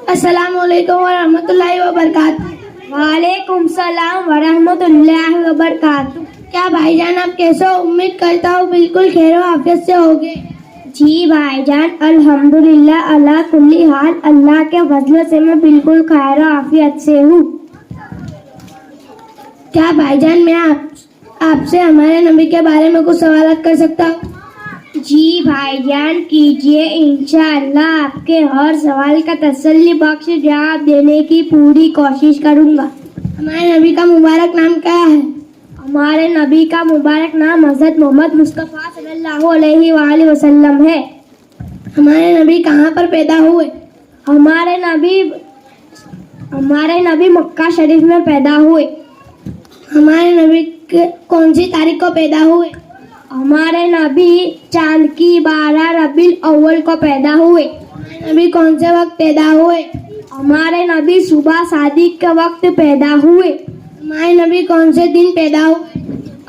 अस्सलामुअलैकुम वरहमतुल्लाहि वबरकातुहू। वालेकुम सलाम वरहमतुल्लाहि वबरकातुहू। क्या भाईजान आप कैसे हो? उम्मीद करता हूँ बिल्कुल खैर आफियत से होगे। जी भाईजान, अल्हम्दुलिल्लाह अला कुल्ली हाल, अल्लाह के फजल से मैं बिल्कुल खैर आफियत से हूँ। क्या भाईजान मैं आपसे हमारे नबी के बारे में कुछ सवाल कर सकता हूँ? जी भाईजान कीजिए, इंशाअल्लाह आपके हर सवाल का तसल्ली बख्श जवाब देने की पूरी कोशिश करूँगा। हमारे नबी का मुबारक नाम क्या है? हमारे नबी का मुबारक नाम हज़रत मोहम्मद मुस्तफ़ा सल्लल्लाहु अलैहि वसल्लम है। हमारे नबी कहाँ पर पैदा हुए? हमारे नबी मक्का शरीफ में पैदा हुए। हमारे नबी कौन सी तारीख को पैदा हुए? हमारे नबी चांद की 12 रबीउल अव्वल को पैदा हुए। हमारे नबी कौन से वक्त पैदा हुए? हमारे नबी सुबह सादिक के वक्त पैदा हुए। हमारे नबी कौन से दिन पैदा हुए?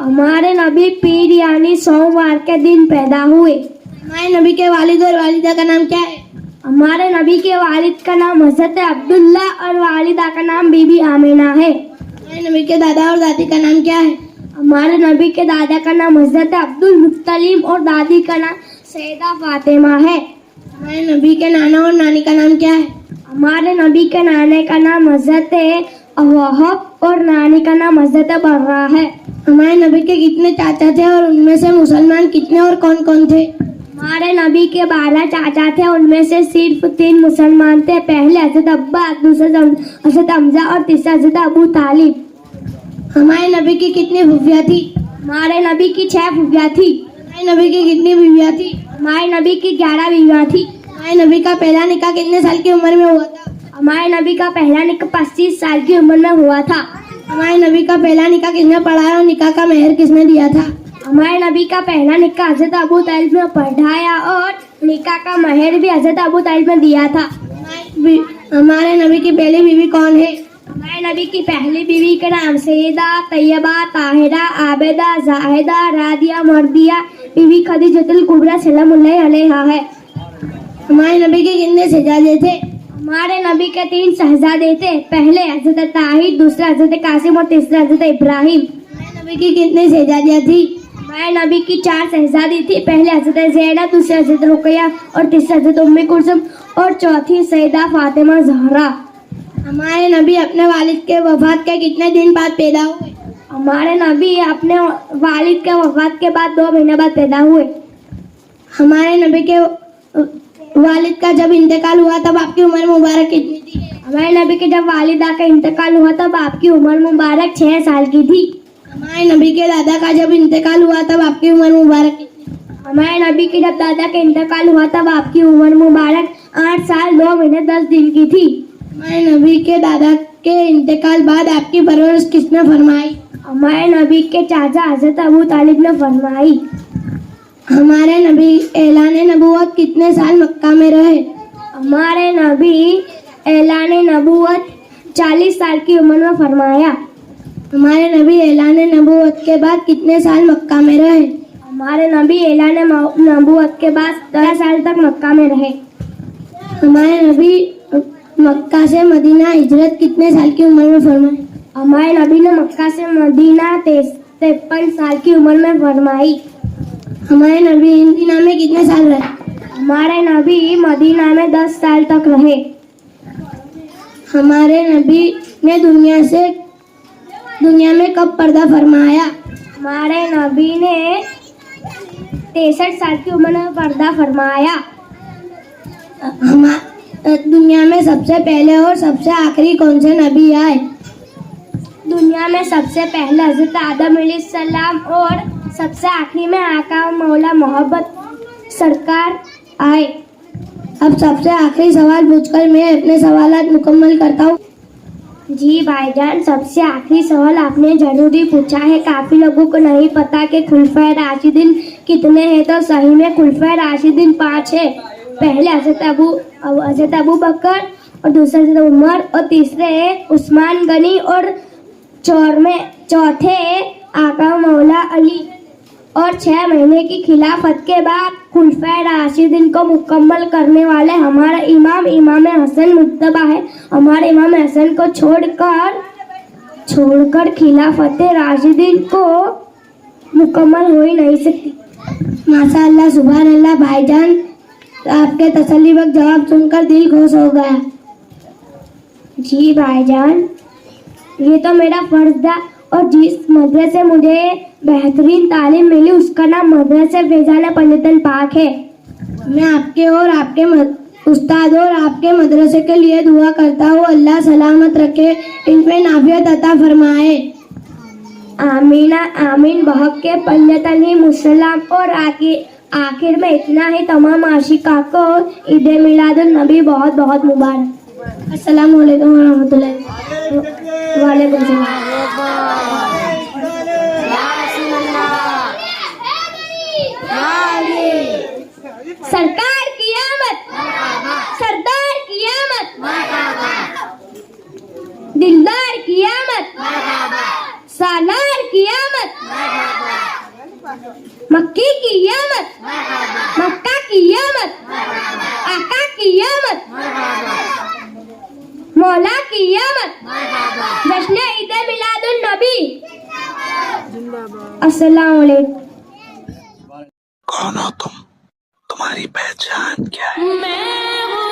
हमारे नबी पीर यानी सोमवार के दिन पैदा हुए। हमारे नबी के वालिद और वालिदा का नाम क्या है? हमारे नबी के वालिद का नाम हज़रत अब्दुल्ला और वालिदा का नाम बीबी आमिना है। हमारे नबी के दादा और दादी का नाम क्या है? हमारे नबी के दादा का नाम हज़रत अब्दुल मुत्तलिब और दादी का नाम सैयदा फातिमा है। हमारे नबी के नाना और नानी का नाम क्या है? हमारे नबी के नाने का नाम हज़रत वहब और नानी का नाम हज़रत बर्रा है। हमारे नबी के कितने चाचा थे और उनमें से मुसलमान कितने और कौन कौन थे? हमारे नबी के 12 चाचा थे, उनमें से सिर्फ 3 मुसलमान थे। पहले हज़रत अब्बास, दूसरा हज़रत हमजा और तीसरा हज़रत अबू तालिब। हमारे नबी की कितनी फूफियाँ थी? हमारे नबी की 6 फूफियाँ थी। हमारे नबी की कितनी बीवियाँ थी? हमारे नबी की 11 बीवियाँ थी। हमारे नबी का पहला निकाह कितने साल की उम्र में हुआ था? हमारे नबी का पहला निकाह 25 साल की उम्र में हुआ था। हमारे नबी का पहला निकाह किसने पढ़ाया और निकाह का मेहर किसने दिया था? हमारे नबी का पहला निकाह हज़रत अबू तालिब ने पढ़ाया और निकाह का मेहर भी हज़रत अबू तालिब ने दिया था। हमारे नबी की पहली बीवी कौन है? हमारे नबी की पहली बीवी का नाम सैयदा तैयबा ताहिरा आबिदा जाहिदा रादिया मर्दिया बीवी खदीजतुल कुबरा सलामुल्लाहि अलैहा है। हमारे नबी के कितने शहजादे थे? हमारे नबी के 3 शहजादे थे। पहले हज़रत ताहिर, दूसरा हज़रत कासिम और तीसरा हज़रत इब्राहिम। हमारे नबी की कितनी शहजादियाँ थी? हमारे नबी की 4 शहजादी थी। पहले हज़रत ज़ैनब, दूसरा हज़रत रुक़ैया और तीसरा हज़रत उम्मे कुलसुम और चौथी सैयदा फातिमा ज़हरा। हमारे नबी अपने वालिद के वफात के कितने दिन बाद पैदा हुए? हमारे नबी अपने वालिद के वफात के बाद 2 महीने बाद पैदा हुए। हमारे नबी के वालिद का जब इंतकाल हुआ तब आपकी उम्र मुबारक कितनी थी? हमारे नबी के जब वालिदा का इंतकाल हुआ तब आपकी उम्र मुबारक 6 साल की थी। हमारे नबी के दादा का जब इंतकाल हुआ तब आपकी उम्र मुबारक कितनी? हमारे नबी के जब दादा का इंतकाल हुआ तब आपकी उम्र मुबारक 8 साल 2 महीने 10 दिन की थी। हमारे नबी के दादा के इंतकाल बाद आपकी परवरिश किसने फरमाई? हमारे नबी के चाचा हज़रत अबू तालिब ने फरमाई। हमारे नबी ऐलान नबूवत कितने साल मक्का में रहे? हमारे नबी ऐलान नबूवत 40 साल की उम्र में फरमाया। हमारे नबी ऐलान नबूवत के बाद कितने साल मक्का में रहे? हमारे नबी ऐलान नबूवत के बाद 10 साल तक मक्का में रहे। हमारे नबी मक्का से मदीना हिजरत कितने साल की उम्र में फरमाई? हमारे नबी ने मक्का से मदीना 53 साल की उम्र में फरमाई। हमारे नबी मदीना में कितने साल रहे? हमारे नबी मदीना में 10 साल तक रहे। हमारे नबी ने दुनिया में कब पर्दा फरमाया? हमारे नबी ने 63 साल की उम्र में पर्दा फरमाया। दुनिया में सबसे पहले और सबसे आखिरी कौन से नबी आए? दुनिया में सबसे पहले हज़रत आदम अलैहिस्सलाम और सबसे आखिरी में आका मौला मोहब्बत सरकार आए। अब सबसे आखिरी सवाल पूछकर मैं अपने सवालात मुकम्मल करता हूँ। जी भाईजान, सबसे आखिरी सवाल आपने जरूरी पूछा है। काफ़ी लोगों को नहीं पता कि खुलफाए राशिदीन कितने हैं, तो सही में खुलफाए राशिदीन 5 है। पहले हज़रत अबू बकर और दूसरे हज़रत उमर और तीसरे उस्मान गनी और चौथे आका मौला अली। اور 6 مہینے کی خلافت کے بعد خلفائے راشدین کو مکمل کرنے والے ہمارا امام حسن مجتبی ہے. ہمارے امام حسن کو چھوڑ کر خلافت راشدین کو مکمل ہو ہی نہیں سکتی. ماشاء اللہ سبحان اللہ. بھائی جان آپ کے تسلی بخش جواب سن کر دل خوش ہو گیا. جی بھائی جان، یہ تو میرا فرض تھا، اور جس مدرسے سے مجھے بہترین تعلیم ملی اس کا نام مدرسہ فیضان پنجتن پاک ہے. میں آپ کے اور آپ کے استاد اور آپ کے مدرسے کے لیے دعا کرتا ہوں. اللہ سلامت رکھے، ان پہ نافعت عطا فرمائے. آمین آمین. بحق کے پنجتن ہی مسلم. اور آخر میں اتنا ہی، تمام عاشقاں کو عید میلاد النبی بہت بہت مبارک. السلام علیکم ورحمۃ اللہ. وعلیکم السلام. سرکار کی آمد، سردار کی آمد، دلدار کی آمد، سالار کی آمد، مکی کی آمد، مکہ کی آمد، آقا کی آمد، مولا کی آمد. جشن عید میلاد النبی. السلام علیکم. کون ہو تم؟ تمہاری پہچان کیا ہے؟ میں ہوں